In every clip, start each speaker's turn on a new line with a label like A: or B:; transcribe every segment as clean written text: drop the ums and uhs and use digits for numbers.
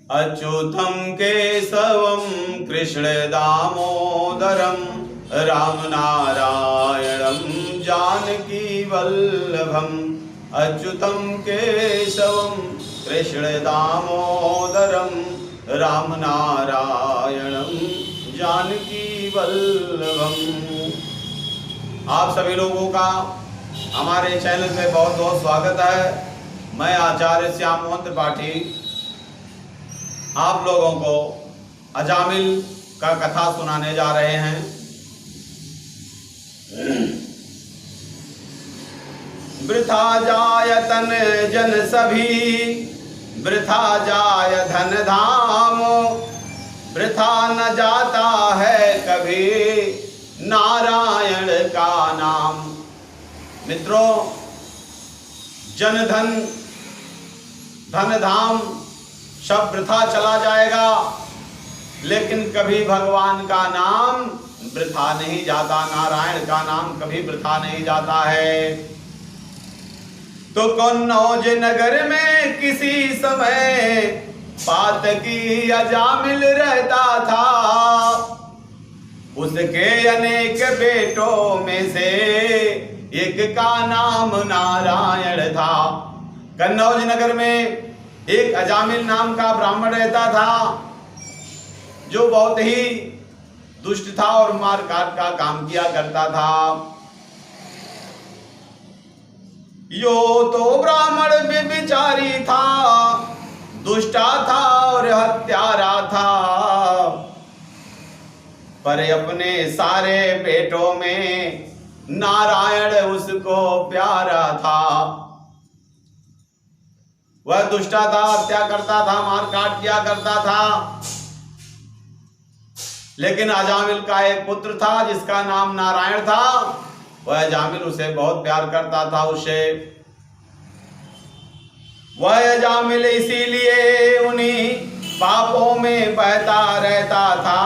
A: अच्युतं केशवं कृष्ण दामोदरं राम नारायणं जानकी वल्लभम्। अच्युतं केशवं कृष्ण दामोदरं राम नारायणं जानकी वल्लभम्। आप सभी लोगों का हमारे चैनल पे बहुत बहुत स्वागत है। मैं आचार्य श्याम मोहन त्रिपाठी आप लोगों को अजामिल का कथा सुनाने जा रहे हैं। वृथा जाय तन जन सभी, वृथा जाय धन धाम, वृथा न जाता है कभी नारायण का नाम। मित्रों, जन धन धन धाम सब वृथा चला जाएगा, लेकिन कभी भगवान का नाम वृथा नहीं जाता, नारायण का नाम कभी वृथा नहीं जाता है। तो कन्नौज नगर में किसी समय पातकी अजामिल रहता था। उसके अनेक बेटों में से एक का नाम नारायण था। कन्नौज नगर में एक अजामिल नाम का ब्राह्मण रहता था, जो बहुत ही दुष्ट था और मार काट का काम किया करता था। यो तो ब्राह्मण व्यभिचारी था, दुष्टा था और हत्यारा था, पर अपने सारे बेटों में नारायण उसको प्यारा था। वह दुष्टा था, हत्या करता था, मार काट किया करता था, लेकिन अजामिल का एक पुत्र था जिसका नाम नारायण था। वह अजामिल उसे बहुत प्यार करता था। उसे वह अजामिल इसीलिए उन्हीं पापों में बहता रहता था,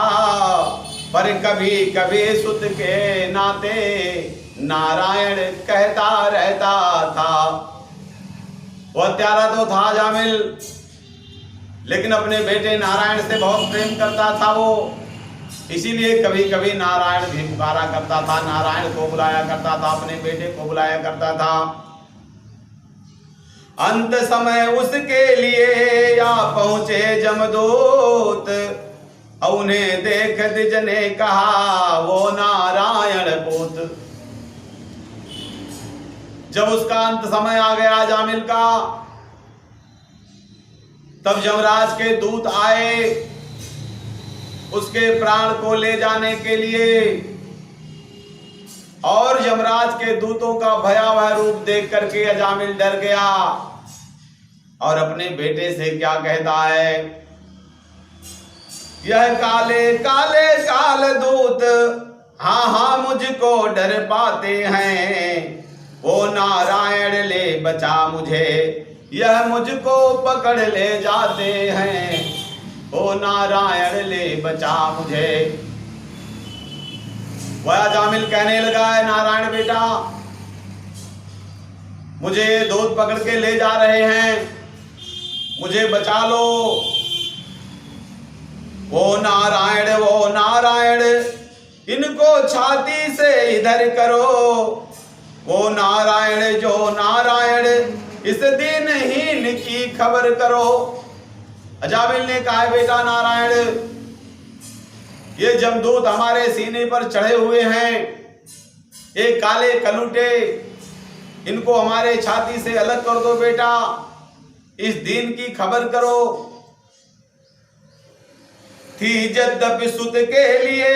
A: पर कभी कभी सुत के नाते नारायण कहता रहता था। वह हत्यारा तो था अजामिल, लेकिन अपने बेटे नारायण से बहुत प्रेम करता था वो, इसीलिए कभी कभी नारायण भी पुकारा करता था, नारायण को बुलाया करता था, अपने बेटे को बुलाया करता था। अंत समय उसके लिए या पहुंचे जमदूत, उन्हें देख द्विज ने कहा वो नारायण पूत। जब उसका अंत समय आ गया अजामिल का, तब यमराज के दूत आए उसके प्राण को ले जाने के लिए, और यमराज के दूतों का भयावह रूप देख करके अजामिल डर गया और अपने बेटे से क्या कहता है, यह काले काले काल दूत हाँ हाँ मुझको डर पाते हैं। वो नारायण ले बचा मुझे, यह मुझको पकड़ ले जाते हैं। ओ नारायण ले बचा मुझे। वह अजामिल कहने लगा है, नारायण बेटा मुझे दूत पकड़ के ले जा रहे हैं, मुझे बचा लो। वो नारायण इनको छाती से इधर करो। वो नारायण जो नारायण इस दिनहीन की खबर करो। अजामिल ने कहा, बेटा नारायण, ये जमदूत हमारे सीने पर चढ़े हुए हैं, ये काले कलूटे, इनको हमारे छाती से अलग कर दो बेटा, इस दिन की खबर करो। थी यद्यपि सुत के लिए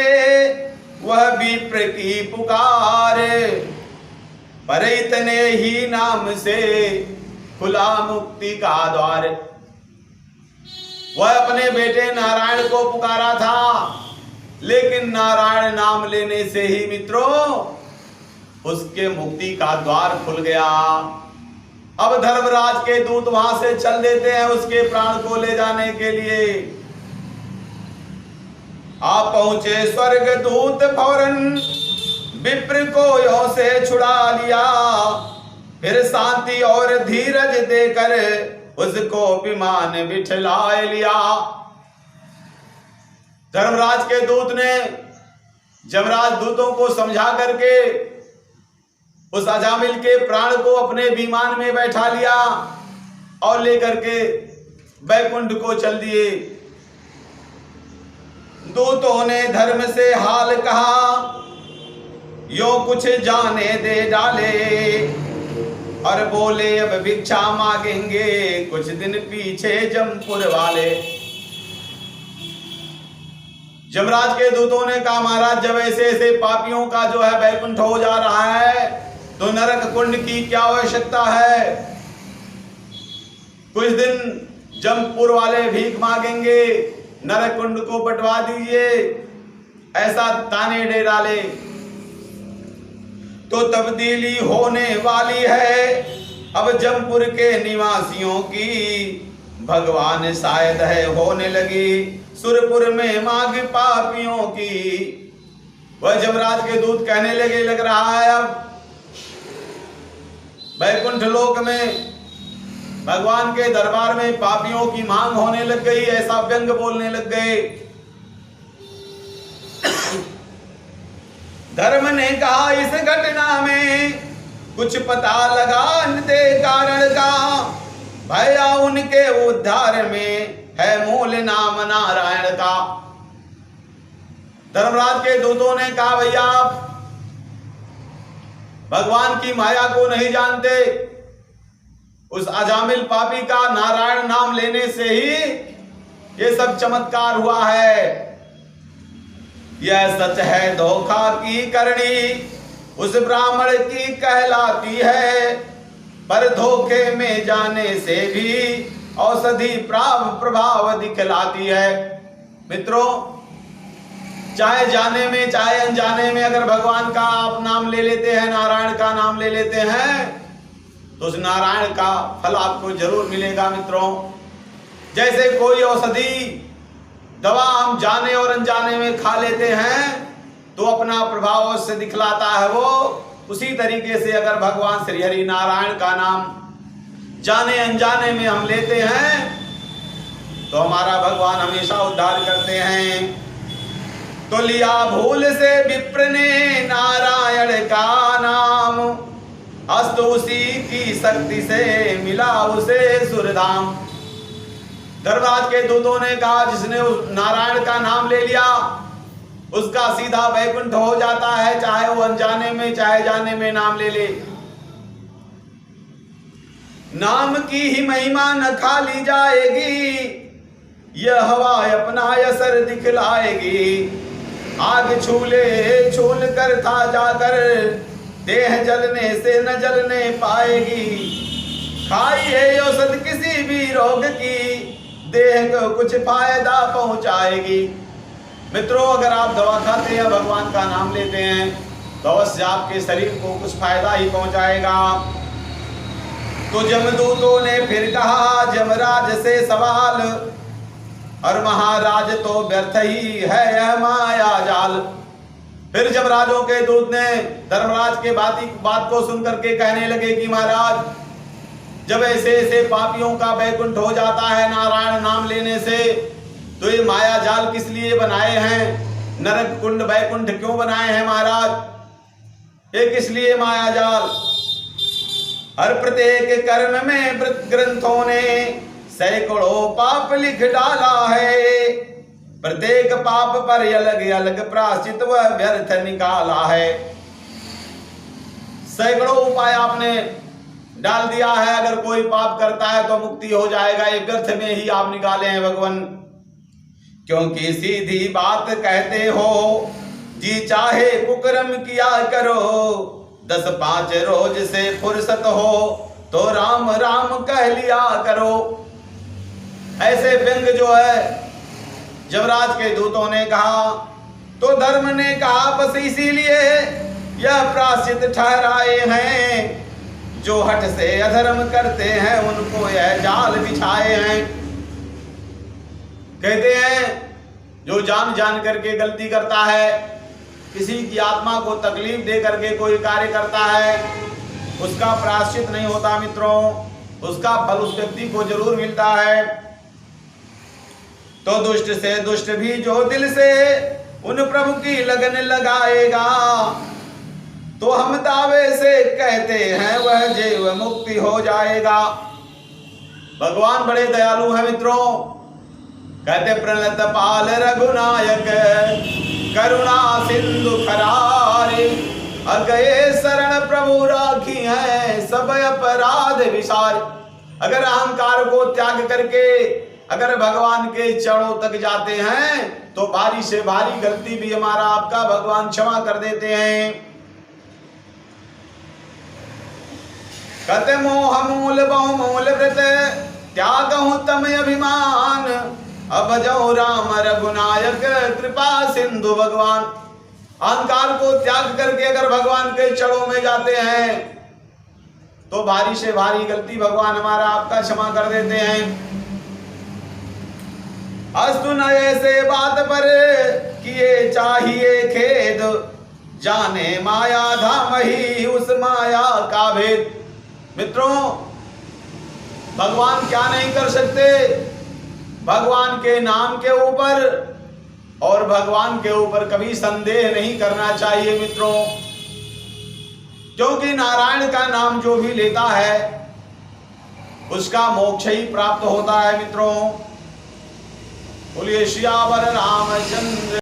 A: वह विप्र की पुकार, पर इतने ही नाम से खुला मुक्ति का द्वार। वह अपने बेटे नारायण को पुकारा था, लेकिन नारायण नाम लेने से ही मित्रों उसके मुक्ति का द्वार खुल गया। अब धर्मराज के दूत वहां से चल देते हैं उसके प्राण को ले जाने के लिए। आप पहुंचे स्वर्ग दूत फौरन विप्र को यों से छुड़ा लिया, फिर शांति और धीरज देकर उसको विमान बिठलाए लिया। धर्मराज के दूत ने जमराज दूतों को समझा करके उस अजामिल के प्राण को अपने विमान में बैठा लिया और लेकर के बैकुंठ को चल दिए। दूतों ने धर्म से हाल कहा, यो कुछ जाने दे डाले, और बोले अब भिक्षा मांगेंगे कुछ दिन पीछे जमपुर वाले। जमराज के दूतों ने कहा, महाराज जब ऐसे ऐसे पापियों का जो है बैकुंठ हो जा रहा है तो नरक कुंड की क्या आवश्यकता है। कुछ दिन जमपुर वाले भीख मांगेंगे, नरक कुंड को बंटवा दीजिए, ऐसा ताने दे डाले तो तब्दीली होने वाली है अब जमपुर के निवासियों की। भगवान शायद है होने लगी सुरपुर में मांग पापियों की। वह जमराज के दूत कहने लगे, लग रहा है अब बैकुंठ लोक में भगवान के दरबार में पापियों की मांग होने लग गई, ऐसा व्यंग बोलने लग गए। धर्म ने कहा, इस घटना में कुछ पता लगा दे कारण का, भया उनके उद्धार में है मूल नाम नारायण का। धर्मराज के दूतों ने कहा, भैया आप भगवान की माया को नहीं जानते, उस अजामिल पापी का नारायण नाम लेने से ही ये सब चमत्कार हुआ है। यह सच है धोखा की करनी उस ब्राह्मण की कहलाती है, पर धोखे में जाने से भी औषधि प्रभाव दिखलाती है। मित्रों, चाहे जाने में चाहे अनजाने में अगर भगवान का आप नाम ले लेते हैं, नारायण का नाम ले लेते हैं, तो उस नारायण का फल आपको जरूर मिलेगा। मित्रों, जैसे कोई औषधि दवा हम जाने और अनजाने में खा लेते हैं तो अपना प्रभाव उससे दिखलाता है, वो उसी तरीके से अगर भगवान श्री हरि नारायण का नाम जाने अनजाने में हम लेते हैं तो हमारा भगवान हमेशा उद्धार करते हैं। तो लिया भूल से विप्र ने नारायण का नाम, अस्त उसी की शक्ति से मिला उसे सुरधाम। धर्मराज के दूतों ने कहा, जिसने उस नारायण का नाम ले लिया उसका सीधा वैकुंठ हो जाता है, चाहे वो अनजाने में चाहे जाने में नाम ले ले। नाम की ही महिमा न खाली जाएगी, यह हवा अपना असर दिखलाएगी। आग छूल कर था जाकर देह जलने से न जलने पाएगी। खाइए औषध किसी भी रोग की, देह को कुछ फायदा पहुंचाएगी। मित्रों, अगर आप दवा खाते हैं, भगवान का नाम लेते हैं, तो अवश्य आपके शरीर को कुछ फायदा ही पहुंचाएगा। तो जमदूतों ने फिर कहा जमराज से सवाल, और महाराज तो व्यर्थ ही है यह माया जाल। फिर जमराजों के दूत ने धर्मराज के बात को सुनकर के कहने लगे कि महाराज, जब ऐसे ऐसे पापियों का बैकुंठ हो जाता है नारायण नाम लेने से, तो ये माया जाल किस लिए बनाए हैं? नरक कुंड बैकुंठ क्यों बनाए हैं महाराज? ये किस लिए माया जाल? हर प्रत्येक कर्म में ग्रंथों ने सैकड़ों पाप लिख डाला है, प्रत्येक पाप पर अलग अलग प्रायश्चित व व्यर्थ निकाला है। सैकड़ों उपाय आपने डाल दिया है, अगर कोई पाप करता है तो मुक्ति हो जाएगा, ये व्यर्थ में ही आप निकाले हैं भगवान। क्योंकि सीधी बात कहते हो, जी चाहे कुकर्म किया करो, 10-5 रोज से फुर्सत हो तो राम राम कह लिया करो। ऐसे व्यंग जो है जमराज के दूतों ने कहा, तो धर्म ने कहा बस इसीलिए यह प्रायश्चित ठहराए हैं, जो हठ से अधर्म करते हैं उनको यह जाल बिछाए हैं। कहते हैं जो जान जान करके गलती करता है, किसी की आत्मा को तकलीफ दे करके कोई कार्य करता है, उसका प्रायश्चित नहीं होता मित्रों, उसका फल उस व्यक्ति को जरूर मिलता है। तो दुष्ट से दुष्ट भी जो दिल से उन प्रभु की लगन लगाएगा, तो हम दावे से कहते हैं वह जीव मुक्ति हो जाएगा। भगवान बड़े दयालु हैं मित्रों। कहते प्रणत पाल रघुनायक करुणा सिंधु खरारे, अगये शरण प्रभु राखी है सब अपराध विसार। अगर अहंकार को त्याग करके अगर भगवान के चरणों तक जाते हैं तो भारी से भारी गलती भी हमारा आपका भगवान क्षमा कर देते हैं। कहते मोह मूल बहु मूल व्रत त्यागहु तम अभिमान, अब जाओ राम रघुनायक कृपा सिंधु भगवान। अहंकार को त्याग करके अगर भगवान के चरणों में जाते हैं तो भारी से भारी गलती भगवान हमारा आपका क्षमा कर देते हैं। अस्तु न ऐसे बात पर किए चाहिए खेद, जाने माया धाम ही उस माया का भेद। मित्रों, भगवान क्या नहीं कर सकते? भगवान के नाम के ऊपर और भगवान के ऊपर कभी संदेह नहीं करना चाहिए मित्रों, क्योंकि नारायण का नाम जो भी लेता है उसका मोक्ष ही प्राप्त होता है मित्रों। बोलिए सियावर रामचंद्र।